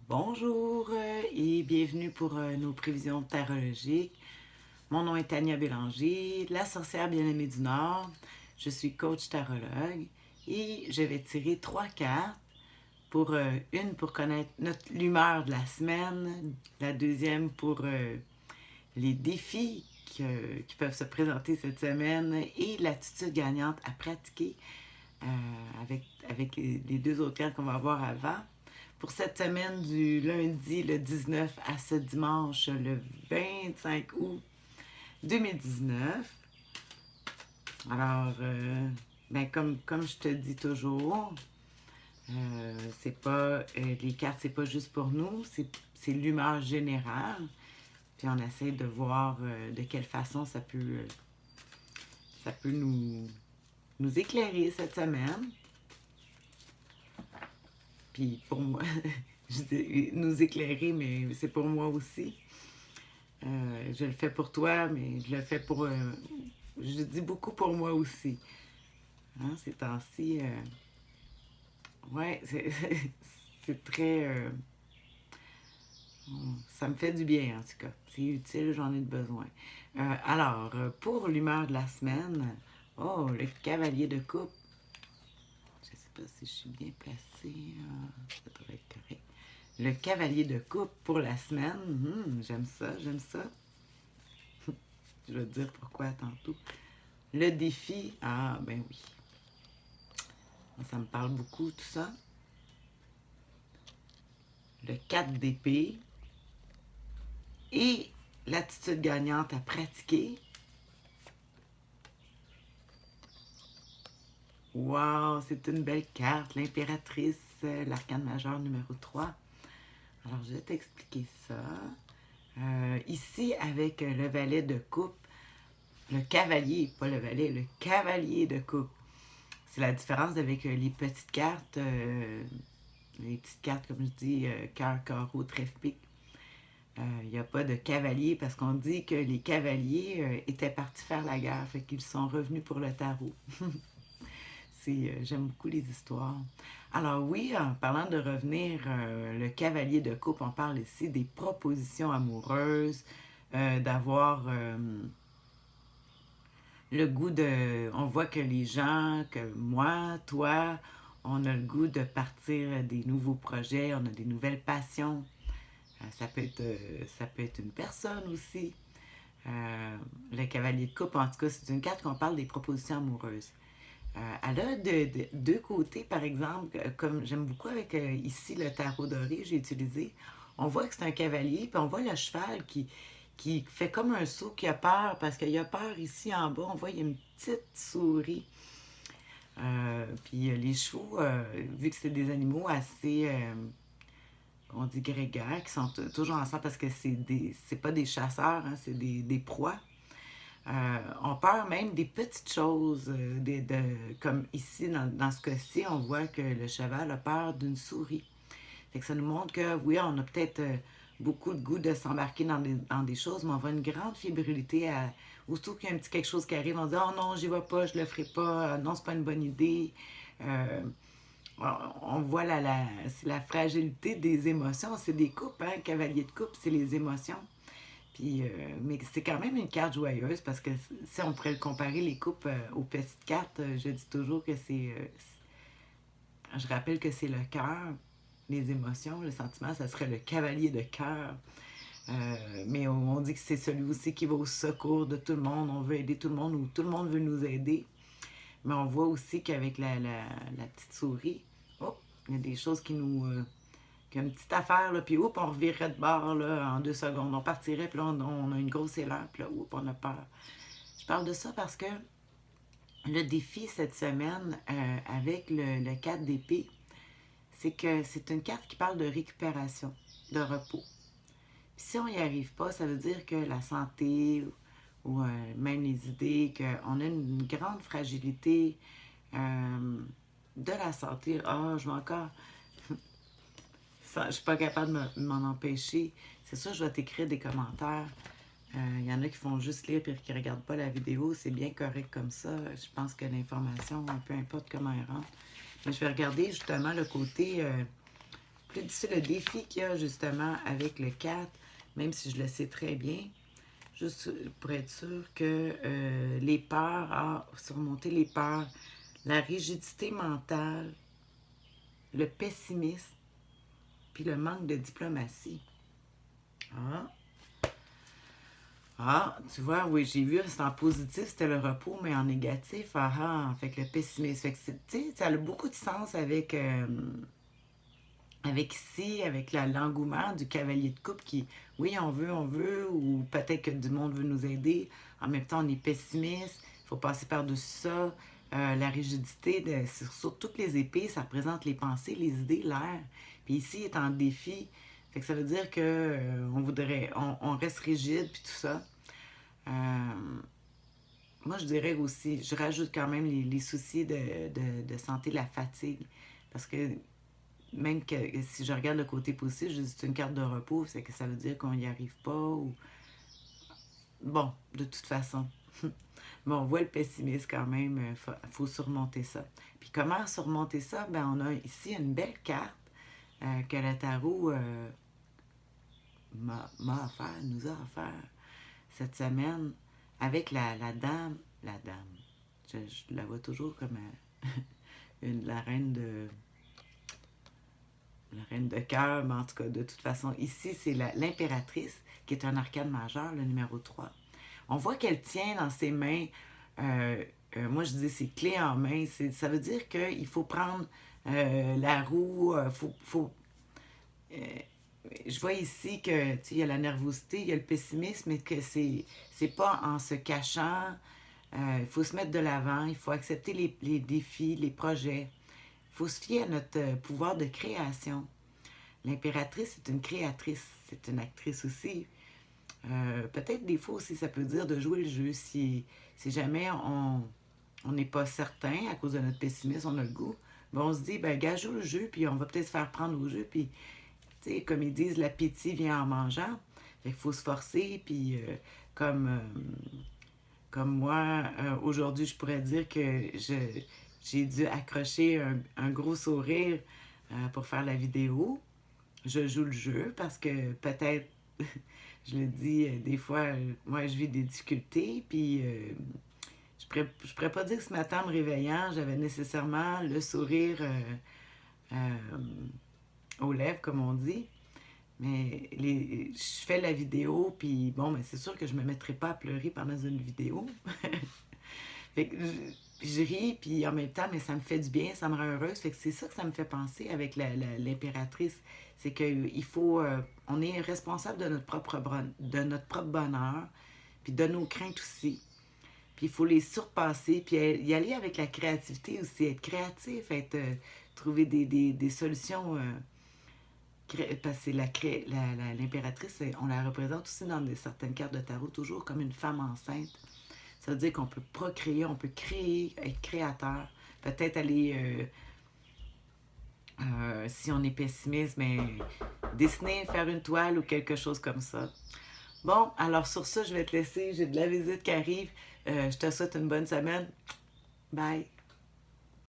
Bonjour et bienvenue pour nos prévisions tarologiques. Mon nom est Tania Bélanger, la sorcière bien-aimée du Nord. Je suis coach tarologue et je vais tirer 3 cartes pour une pour connaître l'humeur de la semaine, la deuxième pour les défis qui peuvent se présenter cette semaine et l'attitude gagnante à pratiquer avec les deux autres cartes qu'on va voir avant. Pour cette semaine du lundi le 19 à ce dimanche le 25 août 2019. Alors, comme je te dis toujours, c'est pas les cartes, c'est pas juste pour nous, c'est l'humeur générale. Puis on essaie de voir de quelle façon ça peut nous éclairer cette semaine. Puis pour moi, je dis nous éclairer, mais c'est pour moi aussi. Je le fais pour toi, mais je le fais pour... je dis beaucoup pour moi aussi. Hein, ces temps-ci, ouais, c'est très... ça me fait du bien, en tout cas. C'est utile, j'en ai besoin. Alors, pour l'humeur de la semaine, oh, le cavalier de coupe. Je sais pas si je suis bien placée. Ça devrait être correct. Le cavalier de coupe pour la semaine. J'aime ça, j'aime ça. Je vais te dire pourquoi tantôt. Le défi, ah ben oui. Ça me parle beaucoup, tout ça. Le 4 d'épée. Et l'attitude gagnante à pratiquer. Wow, c'est une belle carte. L'impératrice, l'arcane majeur numéro 3. Alors, je vais t'expliquer ça. Ici, avec le valet de coupe, le cavalier, pas le valet, le cavalier de coupe. C'est la différence avec les petites cartes, comme je dis, cœur, carreau, trèfle, pique. Il n'y a pas de cavalier parce qu'on dit que les cavaliers étaient partis faire la guerre, fait qu'ils sont revenus pour le tarot. J'aime beaucoup les histoires. Alors oui, en parlant de revenir, le cavalier de coupe, on parle ici des propositions amoureuses, d'avoir le goût de... On voit que les gens, que moi, toi, on a le goût de partir des nouveaux projets, on a des nouvelles passions. Ça peut être une personne aussi. Le cavalier de coupe, en tout cas, c'est une carte qu'on parle des propositions amoureuses. Elle a deux côtés, par exemple, comme j'aime beaucoup avec ici le tarot doré, j'ai utilisé. On voit que c'est un cavalier, puis on voit le cheval qui fait comme un saut, qui a peur, parce qu'il a peur ici en bas. On voit qu'il y a une petite souris. Puis les chevaux, vu que c'est des animaux assez, on dit grégaires, qui sont toujours ensemble parce que c'est pas des chasseurs, hein, c'est des proies. On peur même des petites choses, comme ici, dans ce cas-ci, on voit que le cheval a peur d'une souris. Fait que ça nous montre que, oui, on a peut-être beaucoup de goût de s'embarquer dans des choses, mais on voit une grande fébrilité à... Aussitôt qu'il y a un petit quelque chose qui arrive, on dit « Oh non, j'y vais pas, je le ferai pas, non, c'est pas une bonne idée. On voit c'est la fragilité des émotions. C'est des coupes, hein, cavalier de coupe, c'est les émotions. Puis, mais c'est quand même une carte joyeuse parce que si on pourrait le comparer les coupes aux petites cartes, je dis toujours que je rappelle que c'est le cœur, les émotions, le sentiment, ça serait le cavalier de cœur. Mais on dit que c'est celui aussi qui va au secours de tout le monde. On veut aider tout le monde ou tout le monde veut nous aider. Mais on voit aussi qu'avec la petite souris, oh, il y a des choses qui nous... une petite affaire, là, puis on revirait de bord là, en 2 secondes. On partirait, puis là, on a une grosse élan, puis là, on a peur. Je parle de ça parce que le défi cette semaine avec le 4 d'épée, c'est que c'est une carte qui parle de récupération, de repos. Puis si on n'y arrive pas, ça veut dire que la santé ou même les idées, qu'on a une grande fragilité de la santé. Ah, je vais encore... Je ne suis pas capable de m'en empêcher. C'est sûr, je vais t'écrire des commentaires. Il y en a qui font juste lire et qui ne regardent pas la vidéo. C'est bien correct comme ça. Je pense que l'information, peu importe comment elle rentre. Mais je vais regarder justement le côté plus difficile, le défi qu'il y a justement avec le 4, même si je le sais très bien, juste pour être sûr que les peurs, surmonter les peurs, la rigidité mentale, le pessimisme, puis le manque de diplomatie. Ah, tu vois, oui, j'ai vu, c'est en positif, c'était le repos, mais en négatif, fait que le pessimisme. Fait que, tu sais, ça a beaucoup de sens avec ici, avec l'engouement du cavalier de coupe qui, oui, on veut, ou peut-être que du monde veut nous aider. En même temps, on est pessimiste, il faut passer par-dessus ça. La rigidité, sur toutes les épées, ça représente les pensées, les idées, l'air. Puis ici, il est en défi. Fait que ça veut dire que on reste rigide, puis tout ça. Moi, je dirais aussi, je rajoute quand même les soucis de santé, la fatigue. Parce que même que si je regarde le côté positif, je dis c'est une carte de repos, c'est que ça veut dire qu'on n'y arrive pas. Ou... Bon, de toute façon. Mais on voit le pessimisme quand même, faut surmonter ça. Puis comment surmonter ça? Ben, on a ici une belle carte que le tarot m'a offert, nous a offert cette semaine avec la dame. La dame. Je la vois toujours comme la reine de cœur, mais en tout cas, de toute façon, ici, c'est l'impératrice, qui est un arcane majeur, le numéro 3. On voit qu'elle tient dans ses mains, moi je dis ses clés en main, ça veut dire qu'il faut prendre la roue, je vois ici que il y a la nervosité, il y a le pessimisme, mais que c'est pas en se cachant, il faut se mettre de l'avant, il faut accepter les défis, les projets. Il faut se fier à notre pouvoir de création. L'impératrice est une créatrice, c'est une actrice aussi. Peut-être des fois aussi, ça peut dire de jouer le jeu. Si jamais on n'est pas certain à cause de notre pessimisme, on a le goût, ben on se dit, ben gars, joue le jeu, puis on va peut-être se faire prendre au jeu. Puis, tu sais, comme ils disent, l'appétit vient en mangeant. Fait qu'il faut se forcer, puis comme, comme moi, aujourd'hui, je pourrais dire que j'ai dû accrocher un gros sourire pour faire la vidéo. Je joue le jeu parce que peut-être, je le dis, des fois, moi, je vis des difficultés, puis je pourrais pas dire que ce matin, en me réveillant, j'avais nécessairement le sourire aux lèvres, comme on dit. Mais je fais la vidéo, puis bon, mais c'est sûr que je me mettrai pas à pleurer pendant une vidéo. Fait que je ris, puis en même temps, mais ça me fait du bien, ça me rend heureuse. Fait que c'est ça que ça me fait penser avec l'impératrice. C'est qu'il faut... on est responsable de notre propre bonheur, puis de nos craintes aussi. Puis il faut les surpasser, puis y aller avec la créativité aussi, être créatif, trouver des solutions... parce que l'impératrice, on la représente aussi dans certaines cartes de tarot, toujours comme une femme enceinte. Ça veut dire qu'on peut procréer, on peut créer, être créateur. Peut-être aller, si on est pessimiste, mais dessiner, faire une toile ou quelque chose comme ça. Bon, alors sur ça, je vais te laisser. J'ai de la visite qui arrive. Je te souhaite une bonne semaine. Bye.